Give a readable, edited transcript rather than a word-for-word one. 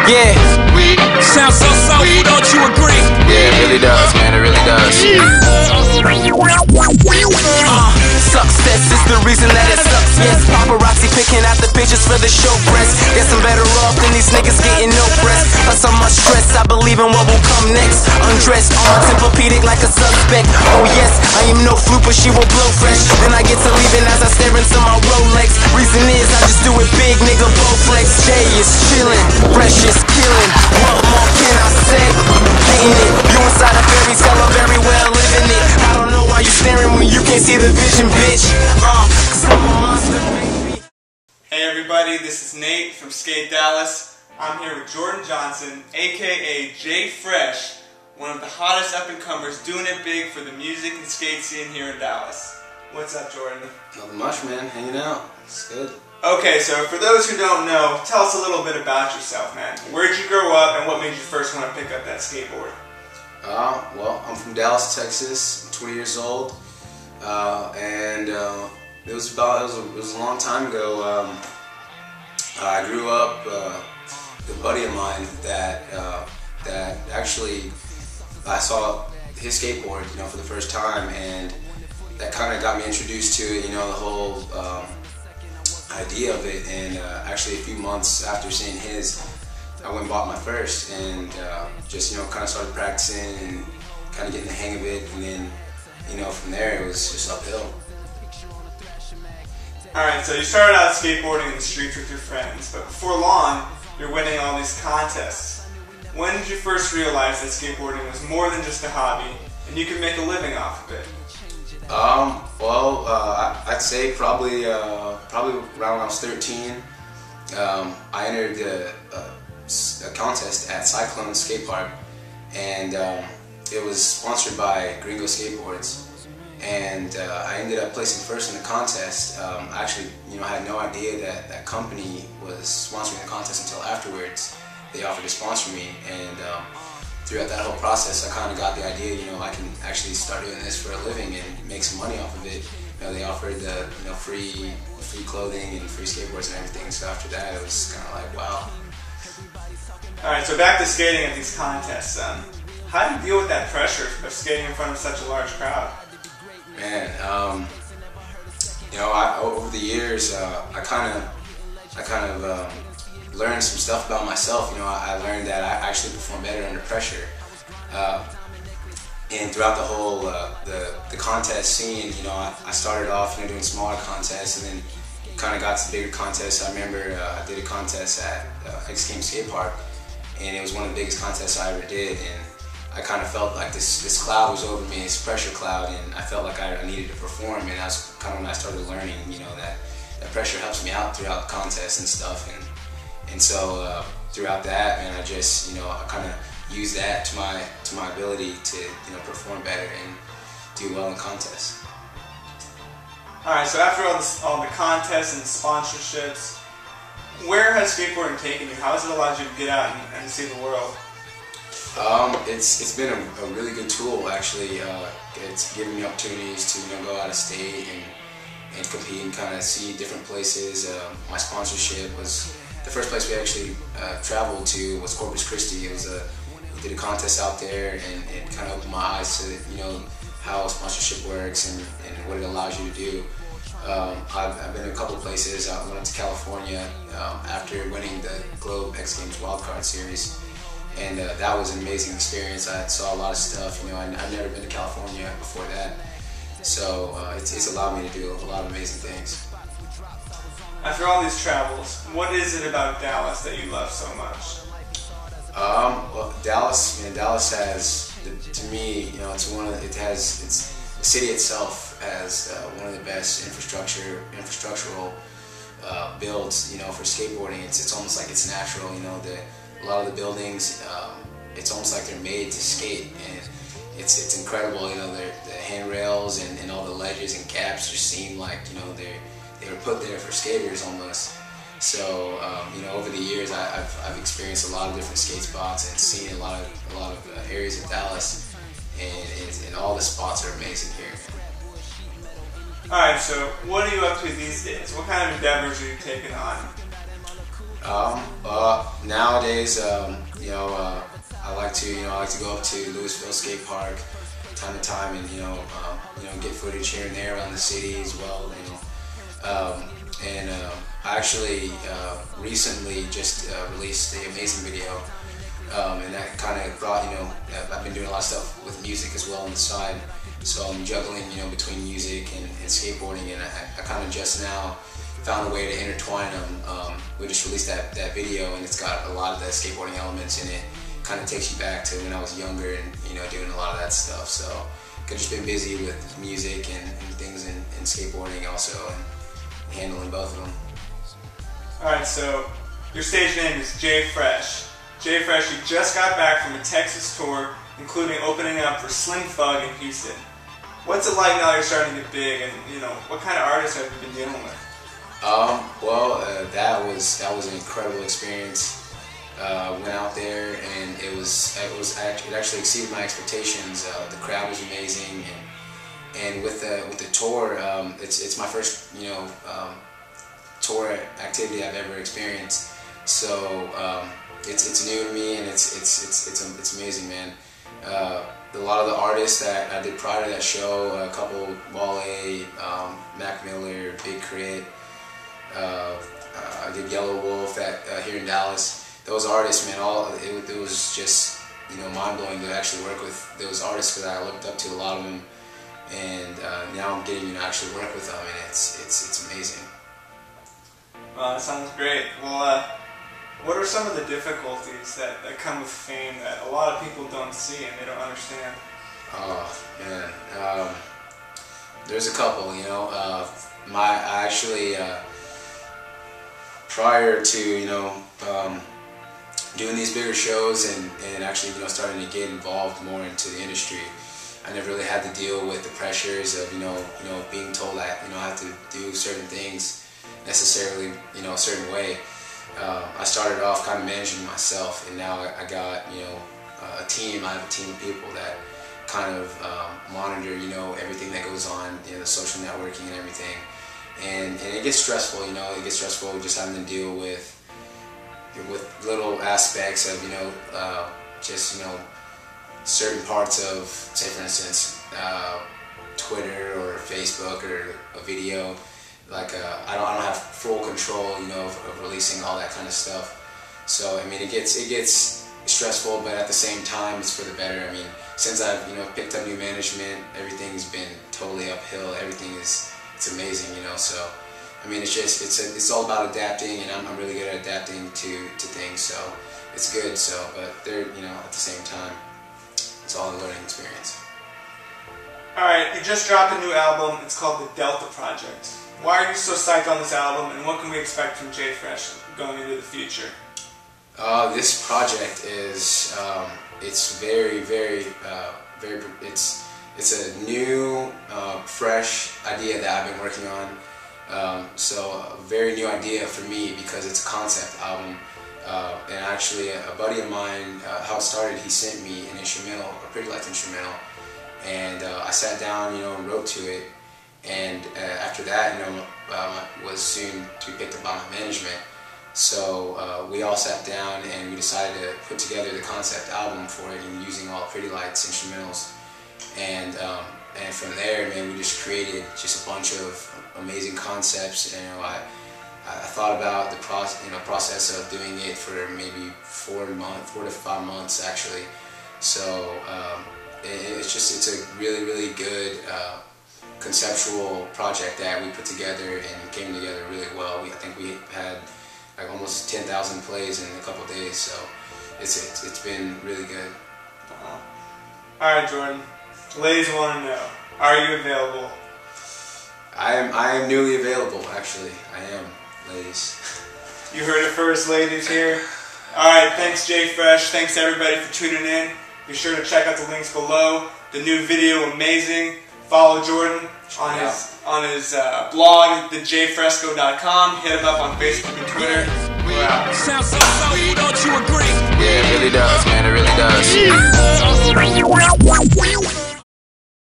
Yeah. Sounds so soulful, don't you agree? Yeah, it really does, man, it really does. Success is the reason that it sucks, yes. Paparazzi picking out the pictures for the show press. Guess I'm better off than these niggas getting no press. Plus so much stress, I believe in what will come next. Undressed, on Tempur-Pedic like a suspect. Oh yes, I am no fluke, but she will blow fresh. Then I get to leaving as I stare into my Rolex. Reason is I just do it big, nigga, Bowflex. Jay is chillin', fresh is killin'. What more can I say? Hating it, you inside a fairy tale, I'm very well living it. I don't know why you staring when you can't see the vision, bitch. 'Cause I'm a monster, baby. Hey everybody, this is Nate from Skate Dallas. I'm here with Jordan Johnson, aka Jay Fresh, one of the hottest up-and-comers doing it big for the music and skate scene here in Dallas. What's up, Jordan? Nothing much, man. Hanging out. It's good. Okay, so for those who don't know, tell us a little bit about yourself, man. Where'd you grow up and what made you first want to pick up that skateboard? Well, I'm from Dallas, Texas. I'm 20 years old. It was a long time ago. I grew up with a buddy of mine that actually I saw his skateboard, for the first time, and that kind of got me introduced to it, the whole idea of it. And actually, a few months after seeing his, I went and bought my first, and just kind of started practicing and kind of getting the hang of it, and then from there it was just uphill. Alright, so you started out skateboarding in the streets with your friends, but before long, you're winning all these contests. When did you first realize that skateboarding was more than just a hobby, and you could make a living off of it? I'd say probably around when I was 13, I entered a contest at Cyclone Skate Park, and it was sponsored by Gringo Skateboards. And I ended up placing first in the contest. Actually, I had no idea that that company was sponsoring the contest until afterwards. They offered to sponsor me, and throughout that whole process, I kind of got the idea, I can actually start doing this for a living and make some money off of it. They offered the free clothing and free skateboards and everything. So after that, it was kind of like, wow. All right, so back to skating at these contests. How do you deal with that pressure of skating in front of such a large crowd? Man, over the years, I kind of learned some stuff about myself. I learned that I actually perform better under pressure. And throughout the whole the contest scene, I started off doing smaller contests, and then kind of got to bigger contests. I remember I did a contest at X Games Skate Park, and it was one of the biggest contests I ever did. And I kind of felt like this cloud was over me, this pressure cloud, and I felt like I needed to perform. And that's kind of when I started learning, that pressure helps me out throughout the contests and stuff. And so throughout that, man, I just I kind of use that to my ability to perform better and do well in contests. All right, so after all the contests and sponsorships, where has skateboarding taken you? How has it allowed you to get out and see the world? It's been a really good tool, actually. It's given me opportunities to go out of state and compete and kind of see different places. My sponsorship was the first place we actually traveled to was Corpus Christi. We did a contest out there, and it kind of opened my eyes to how sponsorship works and what it allows you to do. I've been to a couple places. I went up to California after winning the Globe X Games Wildcard Series. And that was an amazing experience. I saw a lot of stuff. I've never been to California before that, so it's allowed me to do a lot of amazing things. After all these travels, what is it about Dallas that you love so much? Well, Dallas has, to me, the city itself has one of the best infrastructural builds, for skateboarding. It's almost like it's natural, a lot of the buildings, it's almost like they're made to skate, and it's incredible. The handrails and all the ledges and gaps just seem like they were put there for skaters almost. So over the years, I've experienced a lot of different skate spots and seen a lot of areas of Dallas, and all the spots are amazing here. Alright, so what are you up to these days? What kind of endeavors are you taking on? Now nowadays, I like to go up to Louisville Skate Park time to time, and get footage here and there around the city as well. I actually recently just released the Amazing video, and that kind of brought, I've been doing a lot of stuff with music as well on the side, so I'm juggling, between music and skateboarding, and I kind of just now found a way to intertwine them. We just released that video, and it's got a lot of the skateboarding elements in it. Kind of takes you back to when I was younger and doing a lot of that stuff. So I've just been busy with music and things and skateboarding also, and handling both of them. Alright, so your stage name is Jay Fresh. Jay Fresh, you just got back from a Texas tour, including opening up for Slim Thug in Houston. What's it like now you're starting to get big, and what kind of artists have you been dealing with? That was an incredible experience. Went out there, and it actually exceeded my expectations. The crowd was amazing, and with the tour, it's my first tour activity I've ever experienced. So it's new to me, and it's amazing, man. A lot of the artists that I did prior to that show, a couple, Wale, Mac Miller, Big Crit, I did Yellow Wolf here in Dallas. Those artists, man, it was just mind-blowing to actually work with those artists, because I looked up to a lot of them, and now I'm getting to actually work with them, and it's amazing. Well, that sounds great. Well, what are some of the difficulties that come with fame that a lot of people don't see and they don't understand? Oh man, there's a couple. I actually prior to doing these bigger shows and actually starting to get involved more into the industry, I never really had to deal with the pressures of being told that I have to do certain things necessarily a certain way. I started off kind of managing myself, and now I got a team. I have a team of people that kind of monitor everything that goes on, the social networking and everything, and it gets stressful. It gets stressful just having to deal with little aspects of just certain parts of, say for instance, Twitter or Facebook or a video. Like I don't have full control, of releasing all that kind of stuff. So I mean, it gets stressful, but at the same time, it's for the better. I mean, since I've picked up new management, everything's been totally uphill. It's amazing, So I mean, it's all about adapting, and I'm really good at adapting to things. So it's good. So, but they're at the same time, it's all a learning experience. All right, you just dropped a new album. It's called The Delta Project. Why are you so psyched on this album, and what can we expect from Jay Fresh going into the future? This project is it's very it's a new fresh idea that I've been working on. So a very new idea for me, because it's a concept album. And actually, a buddy of mine, how it started, he sent me an instrumental, a Pretty Lights instrumental, and I sat down, and wrote to it. And after that, was soon to be picked up by my management. So we all sat down and we decided to put together the concept album for it, and using all Pretty Lights instrumentals. And from there, man, we just created just a bunch of amazing concepts. I thought about the process of doing it for maybe 4 to 5 months actually. So it's a really good conceptual project that we put together, and came together really well. I think we had like almost 10,000 plays in a couple days, so it's been really good. Alright, Jordan, ladies want to know, are you available? I am newly available, actually. I am, ladies. You heard it first, ladies, here. Alright, thanks Jay Fresh, thanks everybody for tuning in. Be sure to check out the links below. The new video, Amazing. Follow Jordan on his blog, thejfresco.com. Hit him up on Facebook and Twitter. We're out. Sounds so soulful, don't you agree? Yeah, it really does, man. It really does.